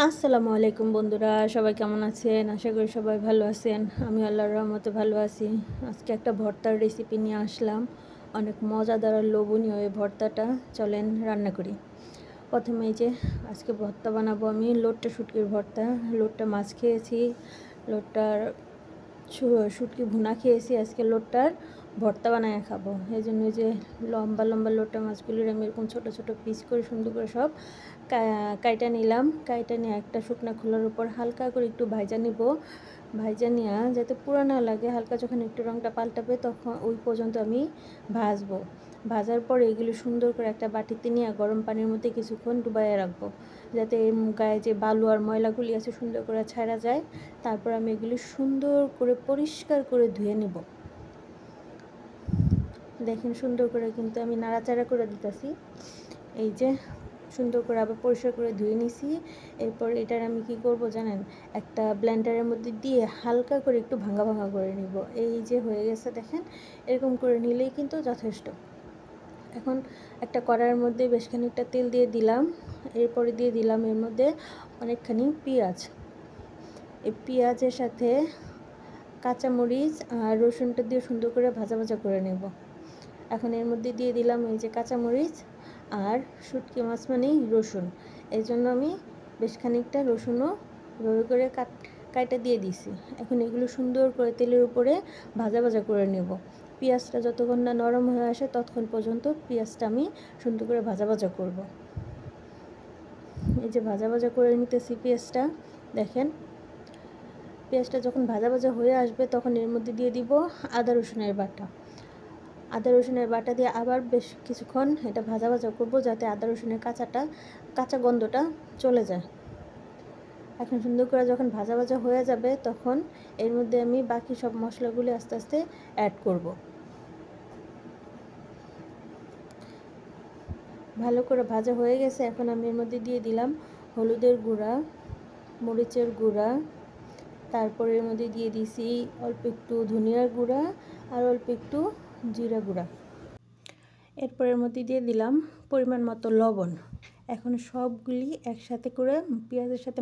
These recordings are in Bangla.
আসসালামু আলাইকুম বন্ধুরা, সবাই কেমন আছেন? আশা করি সবাই ভালো আছেন। আমি আল্লাহর রহমতে ভালো আছি। আজকে একটা ভর্তার রেসিপি নিয়ে আসলাম। অনেক মজাদার আর লোভনীয় এই ভর্তাটা, চলেন রান্না করি। প্রথমে এই যে আজকে ভর্তা বানাবো আমি লোট্টা শুটকির ভর্তা। লোট্টা মাছ খেয়েছি, লোট্টার শুটকি ভুনা খেয়েছি, আজকে লোট্টার ভর্তা বানায় খাবো। এই জন্য যে লম্বা লম্বা লোট্টা মাছগুলির আমি এরকম ছোটো ছোটো পিস করে সুন্দর করে সব কাইটা নিলাম। কাইটা নিয়ে একটা শুকনো খোলার উপর হালকা করে একটু ভাজা নিব। ভাজা নিয়ে যাতে পুরো না লাগে, হালকা যখন একটু রঙটা পাল্টাবে তখন ওই পর্যন্ত আমি ভাজবো। ভাজার পর এগুলো সুন্দর করে একটা বাটিতে নিয়ে গরম পানির মধ্যে কিছুক্ষণ ডুবাইয়া রাখবো, যাতে এর গায়ে যে বালু আর ময়লাগুলি আছে সুন্দর করে ছাড়া যায়। তারপর আমি এগুলি সুন্দর করে পরিষ্কার করে ধুয়ে নেব। দেখেন সুন্দর করে কিন্তু আমি নাড়াচাড়া করে দিতেছি। এই যে সুন্দর করে আবার পরিষ্কার করে ধুয়ে নিছি। এরপর এটার আমি কি করব জানেন, একটা ব্লেন্ডারের মধ্যে দিয়ে হালকা করে একটু ভাঙা ভাঙা করে নিব। এই যে হয়ে গেছে, দেখেন এরকম করে নিলেই কিন্তু যথেষ্ট। এখন একটা কড়াইয়ের মধ্যে বেশ খানিকটা তেল দিয়ে দিলাম। এরপরে দিয়ে দিলাম এর মধ্যে অনেকখানি পেঁয়াজ। এই পেঁয়াজের সাথে কাঁচামরিচ আর রসুনটা দিয়ে সুন্দর করে ভাজা ভাজা করে নেব। এখন এর মধ্যে দিয়ে দিলাম এই যে কাঁচামরিচ আর শুটকি মাছ মানেই রসুন, এই জন্য আমি বেশ খানিকটা রসুনও এভাবে করে কাটা দিয়ে দিছি। এখন এগুলো সুন্দর করে তেলের উপরে ভাজা ভাজা করে নেব। পেঁয়াজটা যতক্ষণ না নরম হয়ে আসে ততক্ষণ পর্যন্ত পেঁয়াজটা আমি সুন্দর করে ভাজা ভাজা করব। এই যে ভাজা ভাজা করে নিতেছি পেঁয়াজটা। দেখেন পেঁয়াজটা যখন ভাজা ভাজা হয়ে আসবে তখন এর মধ্যে দিয়ে দিব আদা রসুনের বাটা। আদা রসুনের বাটা দিয়ে আবার বেশ কিছুক্ষণ এটা ভাজা ভাজা করব, যাতে আদা রসুনের কাঁচা গন্ধটা চলে যায়। এখন সুন্দর করে যখন ভাজা ভাজা হয়ে যাবে তখন এর মধ্যে আমি বাকি সব মশলাগুলি আস্তে আস্তে অ্যাড করব। ভালো করে ভাজা হয়ে গেছে। এখন আমি এর মধ্যে দিয়ে দিলাম হলুদের গুঁড়া, মরিচের গুঁড়া, তারপরে এর মধ্যে দিয়ে দিছি অল্প একটু ধনিয়ার গুঁড়া আর অল্প একটু জিরা গুঁড়া। এরপর এর মধ্যে দিয়ে দিলাম পরিমাণ মতো লবণ। এখন সবগুলি একসাথে করে পেঁয়াজের সাথে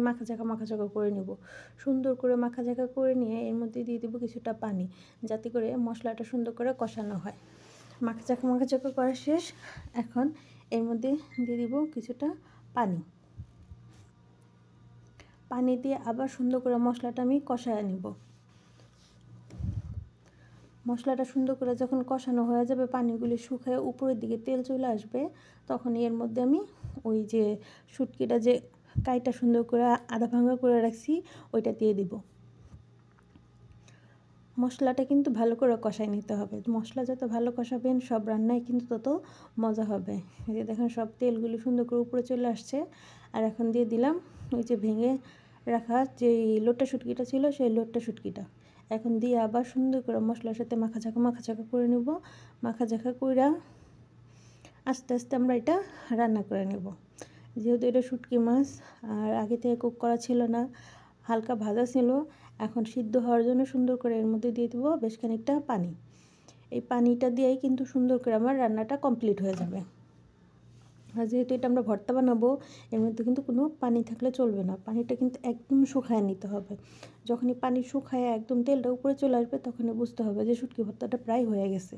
মাখাচাকা করে নেব। সুন্দর করে মাখাচাকা করে নিয়ে এর মধ্যে দিয়ে দেবো কিছুটা পানি, যাতে করে মশলাটা সুন্দর করে কষানো হয়। মাখাচাকা করা শেষ। এখন এর মধ্যে দিয়ে দিব কিছুটা পানি। পানি দিয়ে আবার সুন্দর করে মশলাটা আমি কষায় নেব। মশলাটা সুন্দর করে যখন কষানো হয়ে যাবে, পানিগুলি শুকিয়ে উপরের দিকে তেল চলে আসবে, তখন এর মধ্যে আমি ওই যে শুটকিটা যে কাইটা সুন্দর করে আধা ভাঙা করে রাখছি ওইটা দিয়ে দিব। মশলাটা কিন্তু ভালো করে কষাই নিতে হবে। মশলা যত ভালো কষাবেন সব রান্নায় কিন্তু তত মজা হবে। এই যে দেখেন সব তেলগুলি সুন্দর করে উপরে চলে আসছে। আর এখন দিয়ে দিলাম ওই যে ভেঙে রাখা যে লোট্টা শুটকিটা ছিল সেই লোট্টা শুটকিটা। এখন দিয়ে আবার সুন্দর করে মশলার সাথে মাখাচাকা করে নেব। মাখাচাকা কইরা আস্তে আস্তে আমরা এটা রান্না করে নেব। যেহেতু এটা শুটকি মাছ আর আগে থেকে কুক করা ছিল না, হালকা ভাজা ছিল, এখন সিদ্ধ হওয়ার জন্য সুন্দর করে এর মধ্যে দিয়ে দেবো বেশ খানিকটা পানি। এই পানিটা দিয়েই কিন্তু সুন্দর করে আমার রান্নাটা কমপ্লিট হয়ে যাবে। আর যেহেতু এটা আমরা ভর্তা বানাবো, এর মধ্যে কিন্তু কোনো পানি থাকলে চলবে না। পানিটা কিন্তু একদম শুকায় নিতে হবে। যখনই পানি শুকায় একদম তেলটা উপরে চলে আসবে তখনই বুঝতে হবে যে শুটকি ভর্তাটা প্রায় হয়ে গেছে।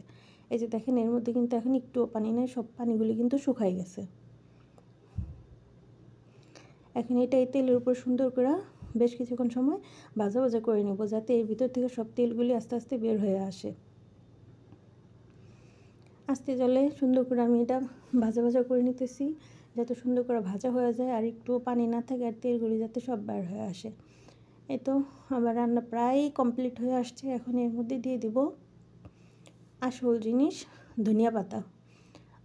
এই যে দেখেন এর মধ্যে কিন্তু এখন একটুও পানি নেই, সব পানিগুলি কিন্তু শুকায় গেছে। এখন এটা এই তেলের উপর সুন্দর করে বেশ কিছুক্ষণ সময় ভাজা ভাজা করে নেব, যাতে এর ভিতর থেকে সব তেলগুলি আস্তে আস্তে বের হয়ে আসে। আস্তে জলে সুন্দর করে আমি এটা ভাজা ভাজা করে নিতেছি, যাতে সুন্দর করে ভাজা হয়ে যায় আর একটুও পানি না থাকে আর তেলগুলি যাতে সব বের হয়ে আসে। এই তো আমার রান্না প্রায় কমপ্লিট হয়ে আসছে। এখন এর মধ্যে দিয়ে দিব আসল জিনিস ধনিয়া পাতা।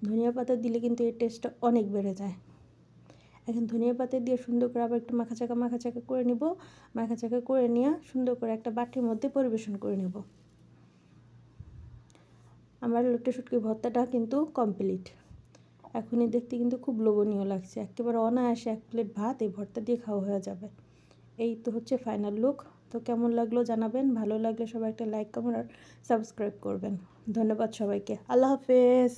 ধনিয়া পাতা দিলে কিন্তু এর টেস্টটা অনেক বেড়ে যায়। এখন ধনিয়া পাতা দিয়ে সুন্দর করে আবার একটু মাখাচাকা করে নিব। মাখাচাকা করে নিয়ে সুন্দর করে একটা বাটির মধ্যে পরিবেশন করে নেব। আমার লোট্টা শুটকি ভর্তাটা কিন্তু কমপ্লিট। এখনই দেখতে কিন্তু খুব লোভনীয় লাগছে। একেবারে অনায়াসে এক প্লেট ভাত এই ভর্তা দিয়ে খাওয়া হয়ে যাবে। এই তো হচ্ছে ফাইনাল লুক। তো কেমন লাগলো জানাবেন। ভালো লাগলে সবাই একটা লাইক কমেন্ট আর সাবস্ক্রাইব করবেন। ধন্যবাদ সবাইকে। আল্লাহ হাফেজ।